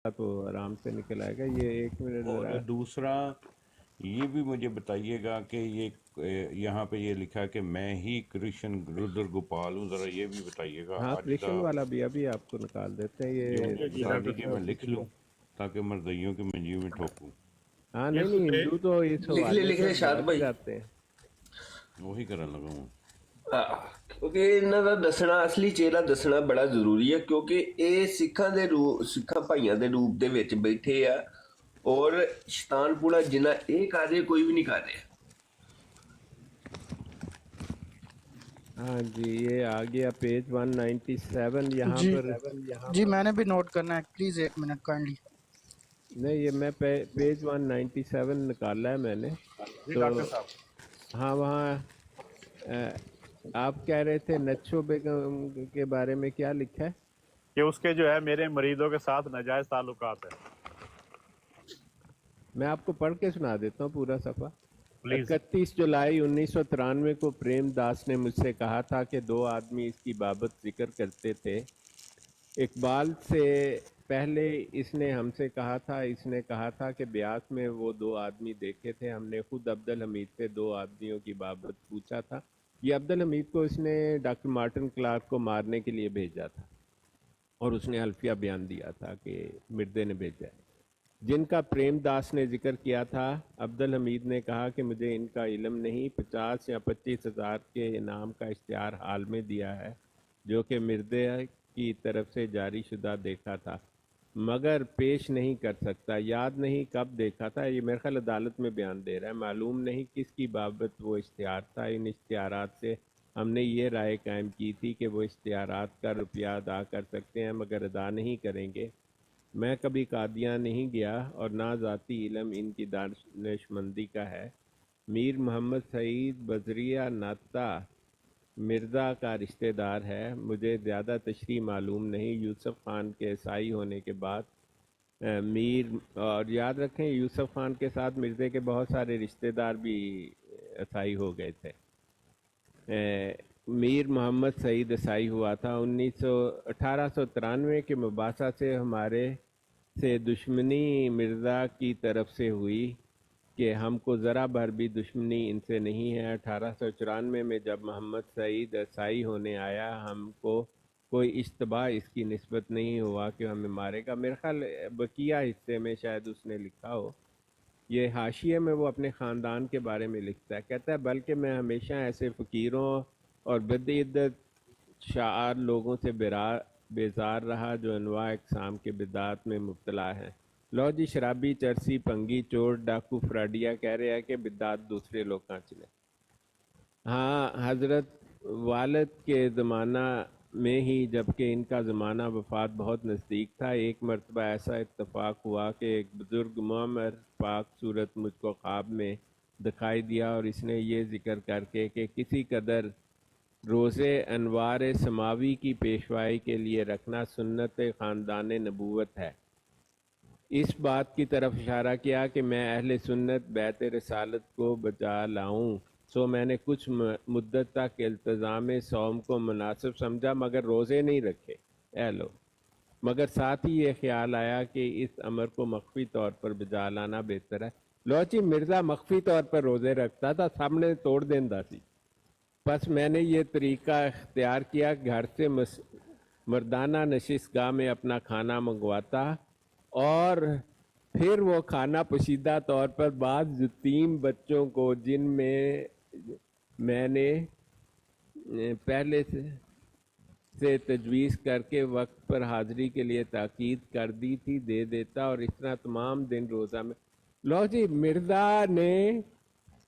تو آرام سے نکل آئے گا. یہ 1 منٹ اور ذرا. دوسرا یہ بھی مجھے بتائیے گا کہ یہ یہاں پہ یہ لکھا ہے کہ میں ہی کرشن رودر گوپال ہوں، ذرا یہ بھی بتائیے گا ہاں آج کرشن کا. والا بھی ابھی آپ کو نکال دیتے ہیں. یہ یہ مجھے جی بتا ڈاکٹر دیجیے، میں صاحب لکھ لوں تاکہ مردئیوں کی منجی میں ٹھوکوں. ہاں نہیں اس نہیں، پہ ہندو تو اس حوالے لکھ سے لے شاد بہت بھائی، جاتے ہیں. وہی کرنے لگا ہوں. کیونکہ انہاں دا دسنا اصلی چہرہ دسنا بڑا ضروری ہے، کیونکہ اے سکھاں دے روپ، سکھاں بھائیاں دے روپ دے وچ بیٹھے آ، اور شیطان پورا جنہ اے کر رہے کوئی بھی نہیں کر رہے. ہاں جی یہ آ گیا پیج 197 یہاں جی پر. جی میں نے بھی نوٹ کرنا ہے، پلیز 1 منٹ کائنڈلی. نہیں یہ میں پیج 197 نکالا ہے میں نے. جی تو ڈاکٹر صاحب. ہاں وہاں آپ کہہ رہے تھے نچو بیگم کے بارے میں کیا لکھا ہے؟ کہ اس کے جو ہے میرے مریضوں کے ساتھ ناجائز تعلقات ہیں. میں آپ کو پڑھ کے سنا دیتا ہوں پورا صفحہ. پلیز. 31 جولائی 1993 کو پریم داس نے مجھ سے کہا تھا کہ 2 آدمی اس کی بابت ذکر کرتے تھے. اقبال سے پہلے اس نے ہم سے کہا تھا، اس نے کہا تھا کہ بیاس میں وہ 2 آدمی دیکھے تھے. ہم نے خود عبدالحمید سے 2 آدمیوں کی بابت پوچھا تھا. یہ عبدالحمید کو اس نے ڈاکٹر مارٹن کلارک کو مارنے کے لیے بھیجا تھا، اور اس نے حلفیہ بیان دیا تھا کہ مردے نے بھیجا ہے. جن کا پریم داس نے ذکر کیا تھا، عبدالحمید نے کہا کہ مجھے ان کا علم نہیں. 50 یا 25 ہزار کے انعام کا اشتہار حال میں دیا ہے جو کہ مردے کی طرف سے جاری شدہ دیکھا تھا، مگر پیش نہیں کر سکتا. یاد نہیں کب دیکھا تھا. یہ میرے خیال عدالت میں بیان دے رہا ہے. معلوم نہیں کس کی بابت وہ اشتہار تھا. ان اشتہارات سے ہم نے یہ رائے قائم کی تھی کہ وہ اشتہارات کا روپیہ ادا کر سکتے ہیں مگر ادا نہیں کریں گے. میں کبھی قادیاں نہیں گیا اور نہ ذاتی علم ان کی دانش مندی کا ہے. میر محمد سعید بزریہ ناتا مرزا کا رشتہ دار ہے. مجھے زیادہ تشریح معلوم نہیں. یوسف خان کے عیسائی ہونے کے بعد میر، اور یاد رکھیں یوسف خان کے ساتھ مرزے کے بہت سارے رشتہ دار بھی عیسائی ہو گئے تھے. میر محمد سعید عیسائی ہوا تھا. 1893 کے مباحثہ سے ہمارے سے دشمنی مرزا کی طرف سے ہوئی کہ ہم کو ذرا بھر بھی دشمنی ان سے نہیں ہے. 1894 میں جب محمد سعید عیسائی ہونے آیا، ہم کو کوئی اشتباہ اس کی نسبت نہیں ہوا کہ ہمیں مارے گا. میرے خیال بقیہ حصے میں شاید اس نے لکھا ہو. یہ حاشیے میں وہ اپنے خاندان کے بارے میں لکھتا ہے. کہتا ہے بلکہ میں ہمیشہ ایسے فقیروں اور بدعدت شعار لوگوں سے بیزار رہا جو انواع اقسام کے بدعات میں مبتلا ہیں. لو جی شرابی، چرسی، پنگی، چور، ڈاکو، فراڈیا کہہ رہے ہیں کہ بدعات دوسرے لوگ کہاں چلے. ہاں حضرت والد کے زمانہ میں ہی، جبکہ ان کا زمانہ وفات بہت نزدیک تھا، ایک مرتبہ ایسا اتفاق ہوا کہ ایک بزرگ معمر پاک صورت مجھ کو خواب میں دکھائی دیا، اور اس نے یہ ذکر کر کے کہ کسی قدر روزے انوار سماوی کی پیشوائی کے لیے رکھنا سنت خاندان نبوت ہے. اس بات کی طرف اشارہ کیا کہ میں اہل سنت بیت رسالت کو بجا لاؤں. سو میں نے کچھ مدت تک التزام صوم کو مناسب سمجھا مگر روزے نہیں رکھے. اے لو، مگر ساتھ ہی یہ خیال آیا کہ اس امر کو مخفی طور پر بجا لانا بہتر ہے. لوچی مرزا مخفی طور پر روزے رکھتا تھا، سامنے توڑ دیندا سی. پس میں نے یہ طریقہ اختیار کیا، گھر سے مردانہ نشست گاہ میں اپنا کھانا منگواتا، اور پھر وہ کھانا پوشیدہ طور پر بعض یتیم بچوں کو جن میں نے پہلے سے تجویز کر کے وقت پر حاضری کے لیے تاکید کر دی تھی دے دیتا، اور اس طرح تمام دن روزہ میں. لو جی مرزا نے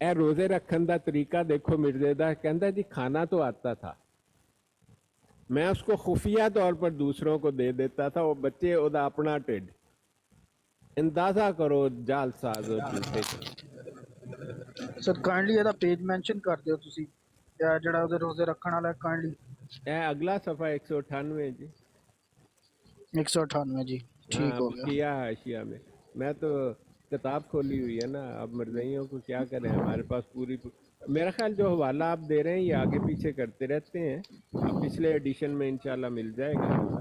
اے روزے رکھن دا طریقہ دیکھو مرزے دا. کہندا جی کھانا تو آتا تھا، میں اس کو خفیہ طور پر دوسروں کو دے دیتا تھا. وہ بچے او دا اپنا ٹھڈ. اندازہ کرو جال ساز اور جھوٹے. سر کائنڈلی ਇਹਦਾ ਪੇਜ ਮੈਂਸ਼ਨ ਕਰ ਦਿਓ ਤੁਸੀਂ, ਜਿਹੜਾ ਉਹਦੇ ਰੋਜ਼ੇ ਰੱਖਣ ਵਾਲਾ کائنڈلی. اے اگلا صفحہ 198 جی. 198 جی ٹھیک ہاں ہو گیا. بقیہ حاشیہ میں تو کتاب کھولی ہوئی ہے نا. اب مرزائیوں کو کیا کریں، ہمارے پاس میرا خیال جو حوالہ آپ دے رہے ہیں یہ آگے پیچھے کرتے رہتے ہیں. اب پچھلے ایڈیشن میں انشاءاللہ مل جائے گا.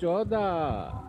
14।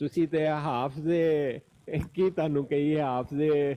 ਤੁਸੀਂ ਤੇ ਹਾਫਜ਼ੇ ਕੀ ਤੁਹਾਨੂੰ ਕਹੀ ਹੈ, ਹਾਫਜ਼ੇ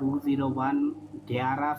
201, 11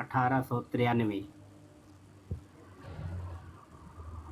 1893।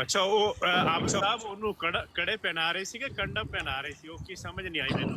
ਅੱਛਾ, ਉਹ ਆਪ ਸਾਹਿਬ ਉਹਨੂੰ ਕੜੇ ਪਹਿਨਾ ਰਹੇ ਸੀ ਕਿ ਕੰਡਮ ਪਹਿਨਾ ਰਹੇ ਸੀ, ਉਹ ਕੀ ਸਮਝ ਨਹੀਂ ਆਈ ਮੈਨੂੰ।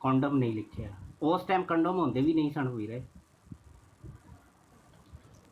ਕੰਡਮ ਨਹੀਂ ਲਿਖਿਆ। ਉਸ ਟਾਈਮ ਕੰਡਮ ਹੁੰਦੇ ਵੀ ਨਹੀਂ ਸਨ ਵੀਰੇ।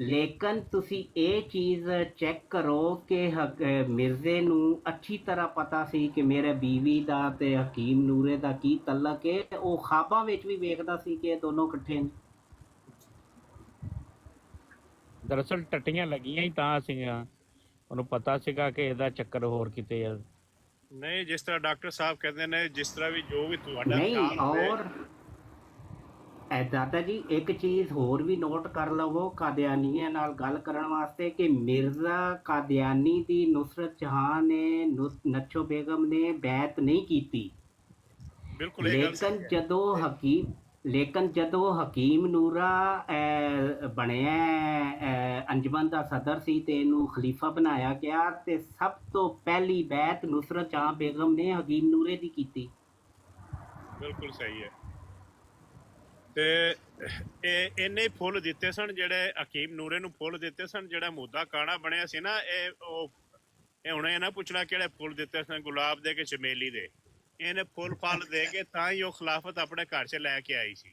ਲੇਕਿਨ ਤੁਸੀਂ ਇਹ ਚੀਜ਼ ਚੈੱਕ ਕਰੋ ਕਿ ਮਿਰਜ਼ੇ ਨੂੰ ਅੱਛੀ ਤਰ੍ਹਾਂ ਪਤਾ ਸੀ ਕਿ ਮੇਰੇ ਬੀਵੀ ਦਾ ਤੇ ਹਕੀਮ ਨੂਰੇ ਦਾ ਕੀ ਤਲਕ ਹੈ। ਉਹ ਖਾਬਾਂ ਵਿੱਚ ਵੀ ਵੇਖਦਾ ਸੀ ਕਿ ਇਹ ਦੋਨੋਂ ਇਕੱਠੇ ਨੇ। ਦਰਅਸਲ ਟੱਟੀਆਂ ਲੱਗੀਆਂ ਹੀ ਤਾਂ ਸੀਗੀਆਂ, ਉਹਨੂੰ ਪਤਾ ਸੀਗਾ ਕਿ ਇਹਦਾ ਚੱਕਰ ਹੋਰ ਕਿਤੇ ਆ। ਨਹੀਂ ਜਿਸ ਤਰ੍ਹਾਂ ਡਾਕਟਰ ਸਾਹਿਬ ਕਹਿੰਦੇ ਨੇ ਜਿਸ ਤਰ੍ਹਾਂ ਵੀ ਜੋ ਵੀ ਤੁਹਾਡਾ ਨਹੀਂ ਖਿਆਲ ਹੋਵੇ ਔਰ ਦਾਦਾ ਜੀ ਇੱਕ ਚੀਜ਼ ਹੋਰ ਵੀ ਨੋਟ ਕਰ ਲਵੋ ਕਾਦੀਆਨੀਆਂ ਨਾਲ ਗੱਲ ਕਰਨ ਵਾਸਤੇ ਕਿ ਮਿਰਜ਼ਾ ਕਾਦੀਆਨੀ ਦੀ ਨੁਸਰਤ ਜਹਾਂ ਨੇ ਨੱਚੋ ਬੇਗਮ ਨੇ ਬੈਤ ਨਹੀਂ ਕੀਤੀ। ਬਿਲਕੁਲ ਇਹ ਗੱਲ ਲੇਕਿਨ ਸਹੀ ਹੈ। ਜਦੋਂ ਹਕੀਮ ਨੂਰਾ ਬਣਿਆ ਅੰਜਮਨ ਦਾ ਸਦਰ ਸੀ ਤੇ ਇਹਨੂੰ ਖਲੀਫਾ ਬਣਾਇਆ ਗਿਆ ਤੇ ਸਭ ਤੋਂ ਪਹਿਲੀ ਬੈਤ ਨੁਸਰਤ ਜਹਾਂ ਬੇਗਮ ਨੇ ਹਕੀਮ ਨੂਰੇ ਦੀ ਕੀਤੀ। ਬਿਲਕੁਲ ਸਹੀ ਹੈ। ਤੇ ਇਹਨੇ ਫੁੱਲ ਦਿੱਤੇ ਸਨ ਜਿਹੜੇ ਹਕੀਮ ਨੂਰੇ ਨੂੰ ਫੁੱਲ ਦਿੱਤੇ ਸਨ। ਜਿਹੜਾ ਮੁੱਦਾ ਕਾਣਾ ਬਣਿਆ ਸੀ ਨਾ ਇਹ ਹੁਣ ਇਹ ਨਾ ਪੁੱਛਣਾ ਕਿਹੜੇ ਫੁੱਲ ਦਿੱਤੇ ਸਨ, ਗੁਲਾਬ ਦੇ ਕਿ ਚਮੇਲੀ ਦੇ। ਇਹਨੇ ਫੁੱਲ ਫਲ ਦੇ ਕੇ ਤਾਂ ਹੀ ਉਹ ਖਿਲਾਫਤ ਆਪਣੇ ਘਰ 'ਚ ਲੈ ਕੇ ਆਈ ਸੀ।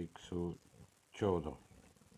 114।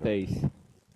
23